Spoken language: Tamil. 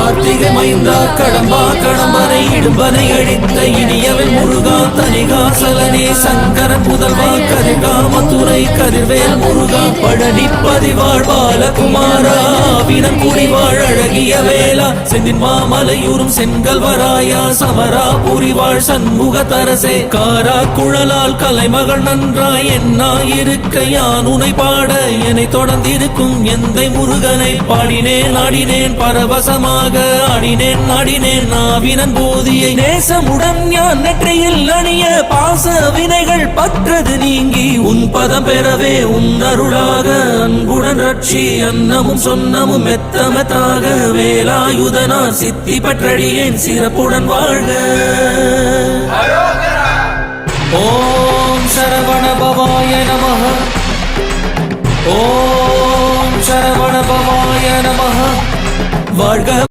கார்த்திகை மைந்தா கடம்பா கடம்பனை இடும்பனை அழித்த இனியவன் முருகா தனிகாசலனே சங்கரன் புதல்வா கதிர்காமத்துறை கதிர்வேல் முருகா பழனி பதிவாழ் பாலகுமாரா வீரன் குடிவாழ் அழகிய வேளா செந்தின் மாமலையூரும் செங்கல்வராயா சமரா புரிவாழ் சண்முக தரசே காரா குழலால் கலைமகள் நன்றாய் என்னாயிருக்க யான் உனை பாட என்னை தொடர்ந்திருக்கும் எந்தை முருகனை பாடினேன் ஆடினேன் பரவசமாக ஆடினேன் ஆடினேன் நாவினன் போதியை நேசமுடன் யான் நெற்றியில் அணிய பாச வினைகள் பற்றது நீங்கி உன் பதம் பெறவே உன் அருளாக அன்புடன் ரட்சி அன்னமும் சொன்னமும் மெத்தமத்தாக வேலாயுதனார் சித்தி பற்றடியேன் சிறப்புடன் வாழ்க. ஓம் சரவண பவாய நமஹ. ஓம் சரவண பவாய நமஹ. வாழ்க.